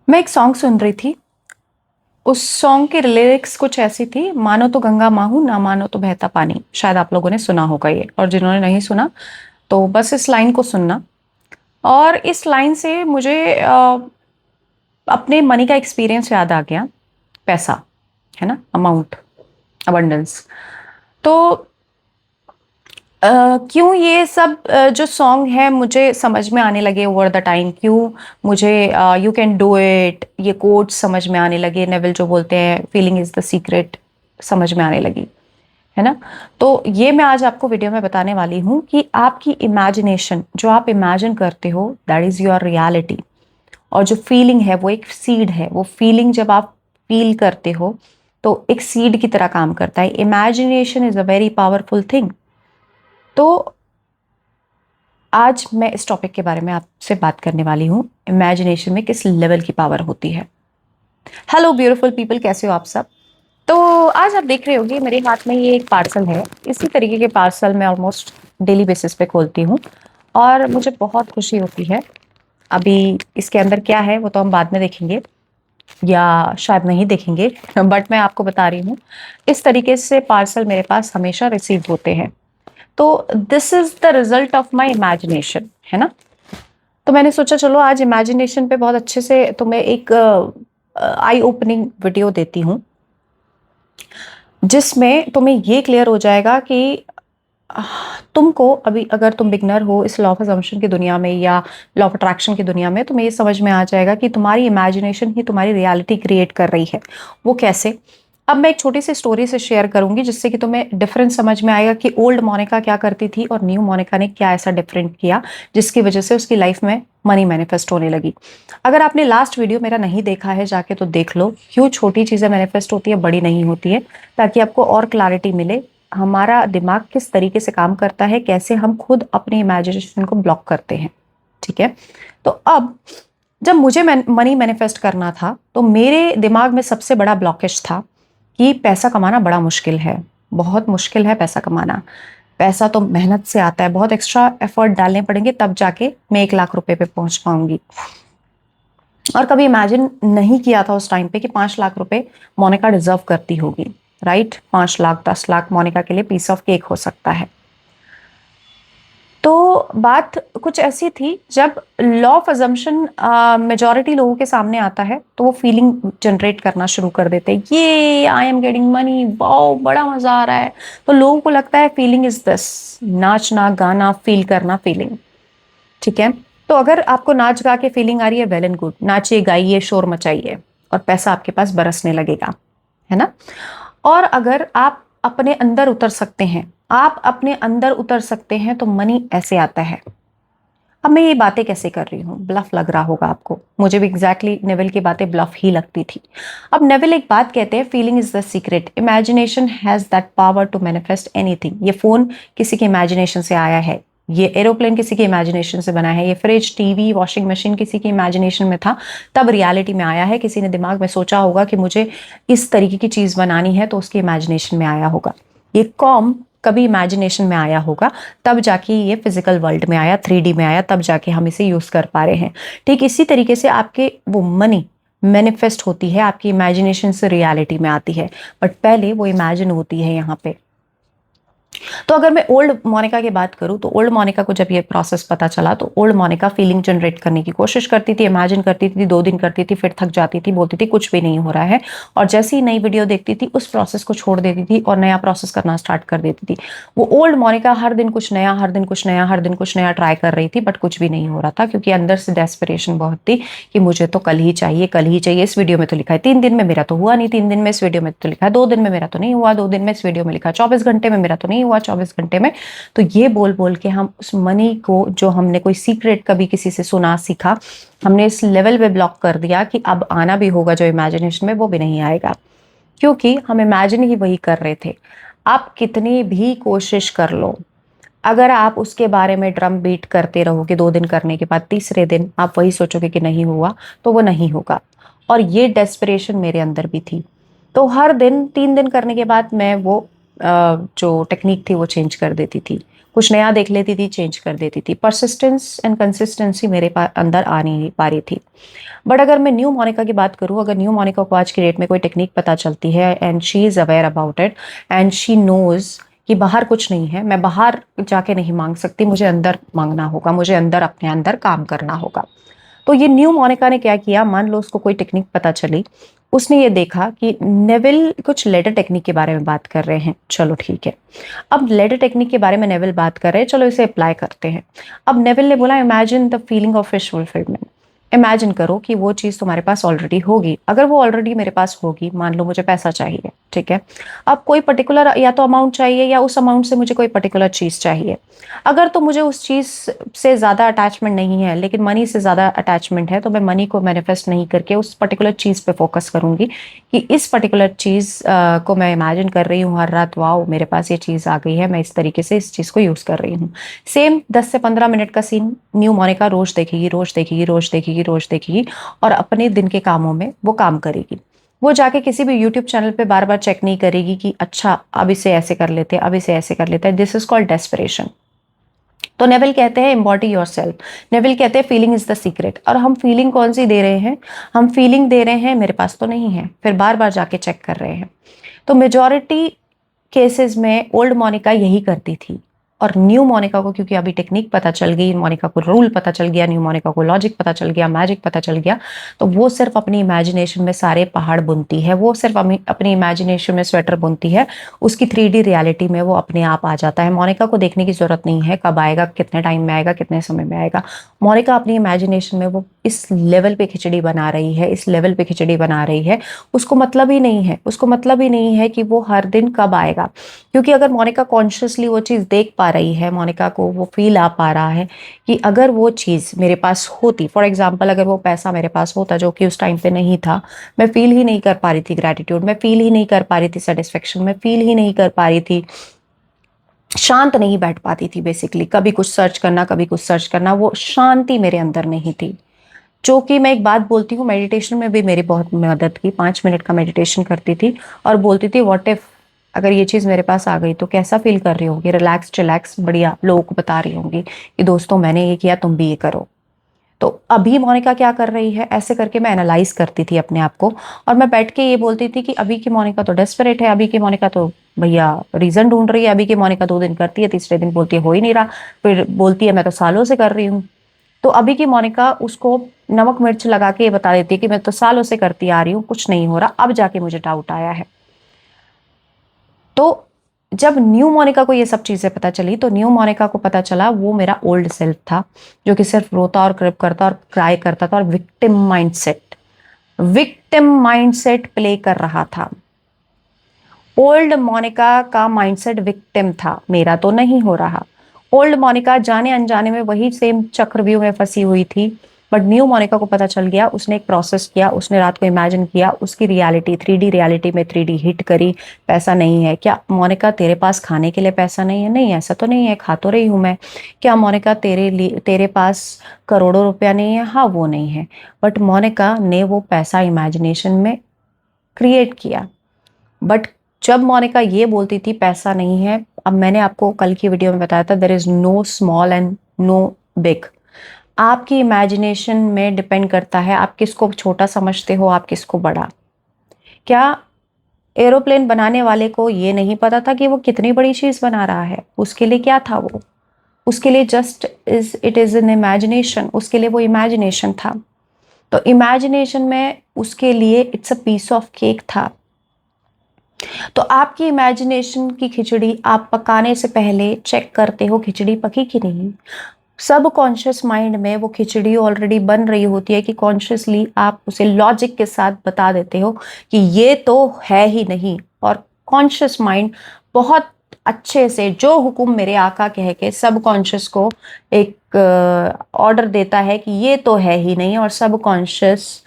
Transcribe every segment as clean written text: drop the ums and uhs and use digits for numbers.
मैं एक सॉन्ग सुन रही थी। उस सॉन्ग की लिरिक्स कुछ ऐसी थी, मानो तो गंगा माहू ना मानो तो बहता पानी। शायद आप लोगों ने सुना होगा ये, और जिन्होंने नहीं सुना तो बस इस लाइन को सुनना। और इस लाइन से मुझे अपने मनी का एक्सपीरियंस याद आ गया। पैसा है ना, अमाउंट, अबंडेंस। तो क्यों ये सब जो सॉन्ग है मुझे समझ में आने लगे ओवर द टाइम, क्यों मुझे यू कैन डू इट ये कोट्स समझ में आने लगे, नेविल जो बोलते हैं फीलिंग इज द सीक्रेट समझ में आने लगी, है ना। तो ये मैं आज आपको वीडियो में बताने वाली हूँ कि आपकी इमेजिनेशन, जो आप इमेजिन करते हो दैट इज योर रियलिटी। और जो फीलिंग है वो एक सीड है। वो फीलिंग जब आप फील करते हो तो एक सीड की तरह काम करता है। Imagination is a very powerful thing. तो आज मैं इस टॉपिक के बारे में आपसे बात करने वाली हूँ, इमेजिनेशन में किस लेवल की पावर होती है। हेलो ब्यूटीफुल पीपल, कैसे हो आप सब। तो आज आप देख रहे होंगे मेरे हाथ में ये एक पार्सल है। इसी तरीके के पार्सल मैं ऑलमोस्ट डेली बेसिस पे खोलती हूँ और मुझे बहुत खुशी होती है। अभी इसके अंदर क्या है वो तो हम बाद में देखेंगे, या शायद नहीं देखेंगे बट मैं आपको बता रही हूँ, इस तरीके से पार्सल मेरे पास हमेशा रिसीव होते हैं। तो this is the result of my imagination, है ना। तो मैंने सोचा चलो आज इमेजिनेशन पे बहुत अच्छे से तुम्हें एक आई ओपनिंग वीडियो देती हूँ, जिसमें तुम्हें ये क्लियर हो जाएगा कि तुमको अभी, अगर तुम बिगनर हो इस लॉ ऑफ असम्पशन की दुनिया में या लॉ ऑफ अट्रैक्शन की दुनिया में, तुम्हें ये समझ में आ जाएगा कि तुम्हारी इमेजिनेशन ही तुम्हारी रियलिटी क्रिएट कर रही है। वो कैसे? अब मैं एक छोटी सी स्टोरी से शेयर करूंगी जिससे कि तुम्हें डिफरेंस समझ में आएगा कि ओल्ड मोनिका क्या करती थी और न्यू मोनिका ने क्या ऐसा डिफरेंट किया जिसकी वजह से उसकी लाइफ में मनी मैनिफेस्ट होने लगी। अगर आपने लास्ट वीडियो मेरा नहीं देखा है जाके तो देख लो, क्यों छोटी चीजें मैनिफेस्ट होती है, बड़ी नहीं होती है, ताकि आपको और क्लैरिटी मिले हमारा दिमाग किस तरीके से काम करता है, कैसे हम खुद अपनी इमेजिनेशन को ब्लॉक करते हैं। ठीक है। तो अब जब मुझे मनी मैनिफेस्ट करना था तो मेरे दिमाग में सबसे बड़ा ब्लॉकेज था कि पैसा कमाना बड़ा मुश्किल है, बहुत मुश्किल है पैसा कमाना। पैसा तो मेहनत से आता है, बहुत एक्स्ट्रा एफर्ट डालने पड़ेंगे तब जाके मैं 1 लाख रुपए पे पहुंच पाऊंगी। और कभी इमेजिन नहीं किया था उस टाइम पे कि 5 लाख रुपए मोनिका डिजर्व करती होगी। राइट, 5 लाख 10 लाख मोनिका के लिए पीस ऑफ केक हो सकता है। तो बात कुछ ऐसी थी, जब लॉ ऑफ अजम्पशन मेजॉरिटी लोगों के सामने आता है तो वो फीलिंग जनरेट करना शुरू कर देते हैं, ये I am getting money, wow बड़ा मजा आ रहा है। तो लोगों को लगता है फीलिंग इज दिस, नाचना गाना फील करना फीलिंग। ठीक है। तो अगर आपको नाच गा के फीलिंग आ रही है, वेल एंड गुड, नाचिए गाइए शोर मचाइए और पैसा आपके पास बरसने लगेगा, है ना। और अगर आप अपने अंदर उतर सकते हैं, आप अपने अंदर उतर सकते हैं तो मनी ऐसे आता है। अब मैं ये बातें कैसे कर रही हूँ, ब्लफ लग रहा होगा आपको, मुझे भी एग्जैक्टली नेविल की बातें ब्लफ ही लगती थी। अब नेविल एक बात कहते हैं, feeling is the secret, imagination has that power to manifest anything. ये फोन किसी के इमेजिनेशन से आया है, ये एरोप्लेन किसी के इमेजिनेशन से बना है, ये फ्रिज टीवी वॉशिंग मशीन किसी की इमेजिनेशन में था, तब रियलिटी में आया है। किसी ने दिमाग में सोचा होगा कि मुझे इस तरीके की चीज बनानी है तो उसकी इमेजिनेशन में आया होगा। ये कॉम कभी इमेजिनेशन में आया होगा, तब जाके ये फिजिकल वर्ल्ड में आया, 3D में आया, तब जाके हम इसे यूज कर पा रहे हैं। ठीक इसी तरीके से आपके वो मनी मैनिफेस्ट होती है, आपकी इमेजिनेशन से रियलिटी में आती है, बट पहले वो इमेजिन होती है यहाँ पे। तो अगर मैं ओल्ड मोनिका की बात करूं तो ओल्ड मोनिका को जब ये प्रोसेस पता चला तो ओल्ड मोनिका फीलिंग जनरेट करने की कोशिश करती थी, इमेजिन करती थी, 2 दिन करती थी, फिर थक जाती थी, बोलती थी कुछ भी नहीं हो रहा है, और जैसे ही नई वीडियो देखती थी उस प्रोसेस को छोड़ देती थी और नया प्रोसेस करना स्टार्ट कर देती थी। वो ओल्ड मोनिका हर दिन कुछ नया, हर दिन कुछ नया, हर दिन कुछ नया ट्राई कर रही थी, बट कुछ भी नहीं हो रहा था, क्योंकि अंदर से डेस्परेशन बहुत थी कि मुझे तो कल ही चाहिए, कल ही चाहिए। इस वीडियो में तो लिखा है 3 दिन में, मेरा तो हुआ नहीं 3 दिन में। इस वीडियो में तो लिखा है 2 दिन में, मेरा तो नहीं हुआ 2 दिन में। इस वीडियो में लिखा है 24 घंटे में, मेरा तो नहीं हुआ 24 घंटे में। तो ये बोल बोल के हम उस मनी को, जो हमने कोई सीक्रेट कभी किसी से सुना सीखा, हमने इस लेवल पे ब्लॉक कर दिया कि अब आना भी होगा जो इमेजिनेशन में, वो भी नहीं आएगा, क्योंकि हम इमेजिन ही वही कर रहे थे। आप कितनी भी कोशिश कर लो, अगर आप उसके बारे में ड्रम बीट करते रहोगे, 2 दिन करने के बाद तीसरे दिन आप वही सोचोगे कि नहीं हुआ, तो वो नहीं होगा। और ये डेस्परेशन मेरे अंदर भी थी। तो हर दिन 3 दिन करने के बाद मैं वो जो टेक्निक थी वो चेंज कर देती थी। कुछ नया देख लेती थी, चेंज कर देती थी। परसिस्टेंस एंड कंसिस्टेंसी मेरे अंदर आ नहीं पा रही थी। बट अगर मैं न्यू मोनिका की बात करूँ, अगर न्यू मोनिका को आज की डेट में कोई टेक्निक पता चलती है and she is aware about it and she knows कि बाहर कुछ नहीं है, मैं बाहर जाके नहीं मांग सकती, मुझे अंदर मांगना होगा, मुझे अंदर अपने अंदर काम करना होगा। तो ये न्यू मोनिका ने क्या किया, मान लो उसको कोई टेक्निक पता चली, उसने ये देखा कि नेविल कुछ लेटर टेक्निक के बारे में बात कर रहे हैं, चलो ठीक है। अब लेटर टेक्निक के बारे में नेविल बात कर रहे हैं, चलो इसे अप्लाई करते हैं। अब नेविल ने बोला imagine the feeling of wish fulfilment. Imagine करो कि वो चीज़ तुम्हारे पास ऑलरेडी होगी। अगर वो ऑलरेडी मेरे पास होगी, मान लो मुझे पैसा चाहिए, ठीक है। अब कोई पर्टिकुलर या तो अमाउंट चाहिए या उस अमाउंट से मुझे कोई पर्टिकुलर चीज़ चाहिए। अगर तो मुझे उस चीज़ से ज़्यादा अटैचमेंट नहीं है, लेकिन मनी से ज़्यादा अटैचमेंट है, तो मैं मनी को मैनिफेस्ट नहीं करके उस पर्टिकुलर चीज़ पे फोकस करूंगी कि इस पर्टिकुलर चीज़ को मैं इमेजिन कर रही हूँ हर रात, वाओ मेरे पास ये चीज़ आ गई है, मैं इस तरीके से इस चीज़ को यूज़ कर रही हूँ। सेम 10 से 15 मिनट का सीन न्यू मोनिका रोज देखेगी, रोज देखेगी, रोज देखेगी, रोज देखेगी, और अपने दिन के कामों में वो काम करेगी। वो जाके किसी भी यूट्यूब चैनल पे बार बार चेक नहीं करेगी कि अच्छा अब इसे ऐसे कर लेते हैं, अब इसे ऐसे कर लेते हैं। This is called desperation. तो नेविल कहते हैं एम्बॉडी योरसेल्फ। नेविल कहते हैं फीलिंग इज द सीक्रेट। और हम फीलिंग कौन सी दे रहे हैं? हम फीलिंग दे रहे हैं मेरे पास तो नहीं है, फिर बार बार जाके चेक कर रहे हैं। तो मेजॉरिटी केसेस में ओल्ड मोनिका यही करती थी। और न्यू मोनिका को क्योंकि अभी टेक्निक पता चल गई, मोनिका को रूल पता चल गया, न्यू मोनिका को लॉजिक पता चल गया, मैजिक पता चल गया, तो वो सिर्फ अपनी इमेजिनेशन में सारे पहाड़ बुनती है, वो सिर्फ अपनी इमेजिनेशन में स्वेटर बुनती है। उसकी 3D रियलिटी में वो अपने आप आ जाता है। मोनिका को देखने की जरूरत नहीं है कब आएगा, कितने टाइम में आएगा, कितने समय में आएगा। मोनिका अपनी इमेजिनेशन में वो इस लेवल पे खिचड़ी बना रही है, इस लेवल पे खिचड़ी बना रही है। उसको मतलब ही नहीं है, उसको मतलब ही नहीं है कि वो हर दिन कब आएगा। क्योंकि अगर मोनिका कॉन्शियसली वो चीज़ देख पा रही है, मोनिका को वो फील आ पा रहा है कि अगर वो चीज़ मेरे पास होती, फॉर एग्जांपल अगर वो पैसा मेरे पास होता जो कि उस टाइम पे नहीं था, मैं फील ही नहीं कर पा रही थी ग्रैटिट्यूड, मैं फील ही नहीं कर पा रही थी सेटिस्फेक्शन, मैं फील ही नहीं कर पा रही थी, शांत नहीं बैठ पाती थी। बेसिकली कभी कुछ सर्च करना, कभी कुछ सर्च करना, वो शांति मेरे अंदर नहीं थी। जो कि मैं एक बात बोलती हूँ, मेडिटेशन में भी मेरी बहुत मदद की। 5 मिनट का मेडिटेशन करती थी और बोलती थी व्हाट इफ अगर ये चीज़ मेरे पास आ गई तो कैसा फील कर रही होगी, रिलैक्स चिलैक्स बढ़िया लोगों को बता रही होंगी कि दोस्तों मैंने ये किया, तुम भी ये करो। तो अभी मोनिका क्या कर रही है, ऐसे करके मैं एनालाइज करती थी अपने आप को। और मैं बैठ के ये बोलती थी कि अभी की मोनिका तो डेस्परेट है, अभी की मोनिका तो भैया रीजन ढूंढ रही है, अभी की मोनिका 2 दिन करती है, तीसरे दिन बोलती है हो ही नहीं रहा, फिर बोलती है मैं तो सालों से कर रही हूँ। तो अभी की मोनिका उसको नमक मिर्च लगा के ये बता देती है कि मैं तो सालों से करती आ रही हूँ, कुछ नहीं हो रहा, अब जाके मुझे डाउट आया है। तो जब न्यू मोनिका को ये सब चीजें पता चली, तो न्यू मोनिका को पता चला वो मेरा ओल्ड सेल्फ था, जो कि सिर्फ रोता और क्रिप करता और क्राई करता था और विक्टिम माइंडसेट प्ले कर रहा था। ओल्ड मोनिका का माइंडसेट विक्टिम था, मेरा तो नहीं हो रहा। ओल्ड मोनिका जाने अनजाने में वही सेम चक्रव्यूह में फंसी हुई थी। बट न्यू मोनिका को पता चल गया, उसने एक प्रोसेस किया, उसने रात को इमेजिन किया, उसकी रियलिटी 3D रियलिटी में 3D हिट करी। पैसा नहीं है क्या मोनिका? तेरे पास खाने के लिए पैसा नहीं है? नहीं, ऐसा तो नहीं है, खा तो रही हूं मैं। क्या मोनिका तेरे पास करोड़ों रुपया नहीं है? हाँ वो नहीं है। बट मोनिका ने वो पैसा इमेजिनेशन में क्रिएट किया। बट जब मोनिका ये बोलती थी पैसा नहीं है, अब मैंने आपको कल की वीडियो में बताया था there is no small and no big. आपकी इमेजिनेशन में डिपेंड करता है आप किसको छोटा समझते हो, आप किसको बड़ा। क्या एरोप्लेन बनाने वाले को ये नहीं पता था कि वो कितनी बड़ी चीज बना रहा है? उसके लिए क्या था वो? उसके लिए just it is an imagination, उसके लिए वो इमेजिनेशन था। तो इमेजिनेशन में उसके लिए it's a piece of cake था। तो आपकी इमेजिनेशन की खिचड़ी आप पकाने से पहले चेक करते हो खिचड़ी पकी कि नहीं। सब कॉन्शियस माइंड में वो खिचड़ी ऑलरेडी बन रही होती है कि कॉन्शियसली आप उसे लॉजिक के साथ बता देते हो कि ये तो है ही नहीं। और कॉन्शियस माइंड बहुत अच्छे से जो हुक्म मेरे आका कह के सब कॉन्शियस को एक ऑर्डर देता है कि ये तो है ही नहीं, और सब conscious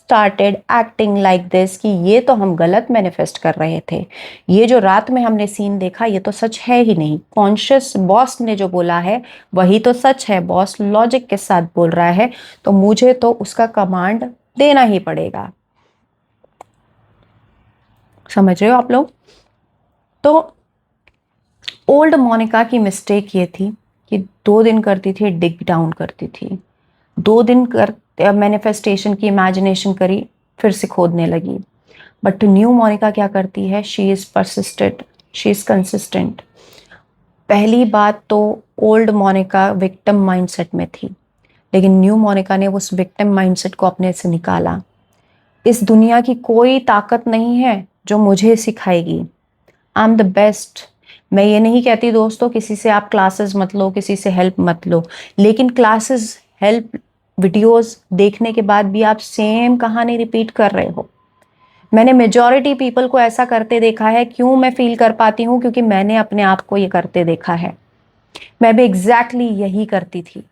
started acting like this कि ये तो हम गलत मैनिफेस्ट कर रहे थे, ये जो रात में हमने सीन देखा ये तो सच है ही नहीं। कॉन्शियस बॉस ने जो बोला है वही तो सच है, बॉस लॉजिक के साथ बोल रहा है, तो मुझे तो उसका कमांड देना ही पड़ेगा। समझ रहे हो आप लोग? तो ओल्ड मोनिका की मिस्टेक ये थी कि 2 दिन करती थी, डिग डाउन करती थी, 2 दिन कर मैनिफेस्टेशन की इमेजिनेशन करी, फिर से खोदने लगी। बट न्यू मोनिका क्या करती है, she is persistent, she is consistent. पहली बात तो ओल्ड मोनिका विक्टिम माइंडसेट में थी, लेकिन न्यू मोनिका ने उस विक्टिम माइंडसेट को अपने से निकाला। इस दुनिया की कोई ताकत नहीं है जो मुझे सिखाएगी, आई एम द बेस्ट। मैं ये नहीं कहती दोस्तों किसी से आप क्लासेस मत लो, किसी से हेल्प मत लो, लेकिन क्लासेस, हेल्प, वीडियोस देखने के बाद भी आप सेम कहानी रिपीट कर रहे हो। मैंने मेजॉरिटी पीपल को ऐसा करते देखा है। क्यों मैं फील कर पाती हूँ? क्योंकि मैंने अपने आप को ये करते देखा है। मैं भी एग्जैक्टली यही करती थी,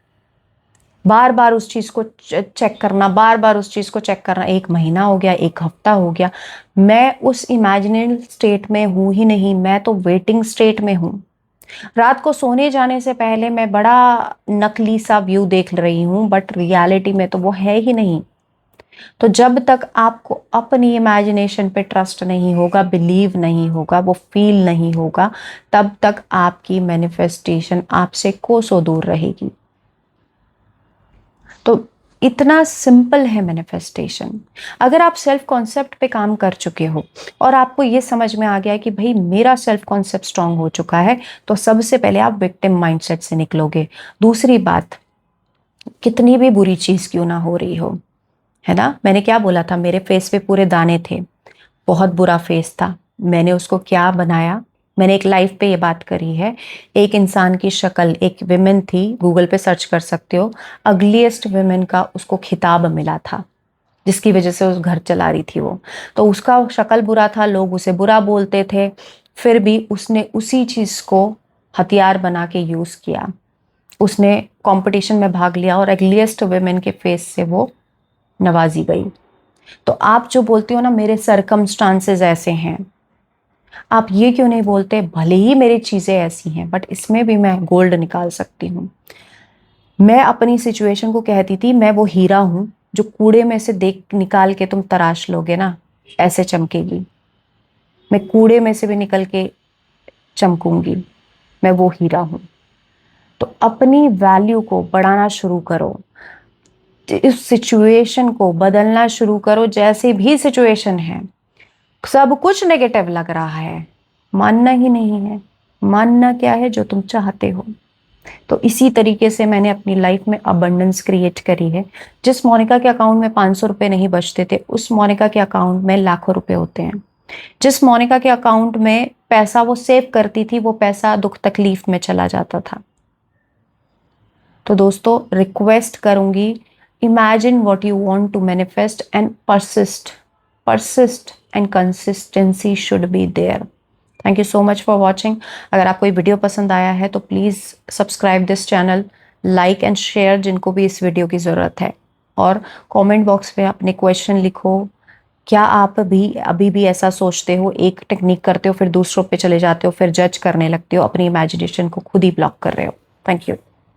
बार बार उस चीज को चेक करना, बार बार उस चीज को चेक करना। 1 महीना हो गया, 1 हफ्ता हो गया, मैं उस इमेजिनरी स्टेट में हूं ही नहीं, मैं तो वेटिंग स्टेट में हूं। रात को सोने जाने से पहले मैं बड़ा नकली सा व्यू देख रही हूं, बट रियलिटी में तो वो है ही नहीं। तो जब तक आपको अपनी इमेजिनेशन पे ट्रस्ट नहीं होगा, बिलीव नहीं होगा, वो फील नहीं होगा, तब तक आपकी मैनिफेस्टेशन आपसे कोसों दूर रहेगी। तो इतना सिंपल है मैनिफेस्टेशन। अगर आप सेल्फ कॉन्सेप्ट पे काम कर चुके हो और आपको ये समझ में आ गया है कि भाई मेरा सेल्फ कॉन्सेप्ट स्ट्रांग हो चुका है, तो सबसे पहले आप विक्टिम माइंडसेट से निकलोगे। दूसरी बात, कितनी भी बुरी चीज क्यों ना हो रही हो, है ना, मैंने क्या बोला था, मेरे फेस पे पूरे दाने थे, बहुत बुरा फेस था, मैंने उसको क्या बनाया, मैंने एक लाइफ पे ये बात करी है। एक इंसान की शक्ल, एक विमेन थी, गूगल पे सर्च कर सकते हो, अगलीस्ट विमेन का उसको खिताब मिला था, जिसकी वजह से उस घर चला रही थी वो। तो उसका शक्ल बुरा था, लोग उसे बुरा बोलते थे, फिर भी उसने उसी चीज को हथियार बना के यूज किया। उसने कंपटीशन में भाग लिया और अगलीस्ट विमेन के फेस से वो नवाजी गई। तो आप जो बोलते हो ना मेरे सरकमस्टांसेस ऐसे हैं, आप ये क्यों नहीं बोलते भले ही मेरी चीजें ऐसी हैं बट इसमें भी मैं गोल्ड निकाल सकती हूँ। मैं अपनी सिचुएशन को कहती थी मैं वो हीरा हूं जो कूड़े में से देख निकाल के तुम तराश लोगे ना, ऐसे चमकेगी। मैं कूड़े में से भी निकल के चमकूंगी, मैं वो हीरा हूं। तो अपनी वैल्यू को बढ़ाना शुरू करो, इस सिचुएशन को बदलना शुरू करो। जैसे भी सिचुएशन है, सब कुछ नेगेटिव लग रहा है, मानना ही नहीं है। मानना क्या है? जो तुम चाहते हो। तो इसी तरीके से मैंने अपनी लाइफ में अबंडेंस क्रिएट करी है। जिस मोनिका के अकाउंट में 500 रुपए नहीं बचते थे, उस मोनिका के अकाउंट में लाखों रुपए होते हैं। जिस मोनिका के अकाउंट में पैसा वो सेव करती थी, वो पैसा दुख तकलीफ में चला जाता था। तो दोस्तों रिक्वेस्ट करूंगी, imagine what you want to manifest and persist and consistency should be there. Thank you so much for watching. अगर आपको ये वीडियो पसंद आया है तो please subscribe this channel, like and share जिनको भी इस वीडियो की ज़रूरत है, और कमेंट बॉक्स में अपने क्वेश्चन लिखो। क्या आप भी अभी भी ऐसा सोचते हो, एक टेक्निक करते हो फिर दूसरों पे चले जाते हो, फिर जज करने लगते हो, अपनी इमेजिनेशन को खुद ही ब्लॉक कर रहे हो? Thank you.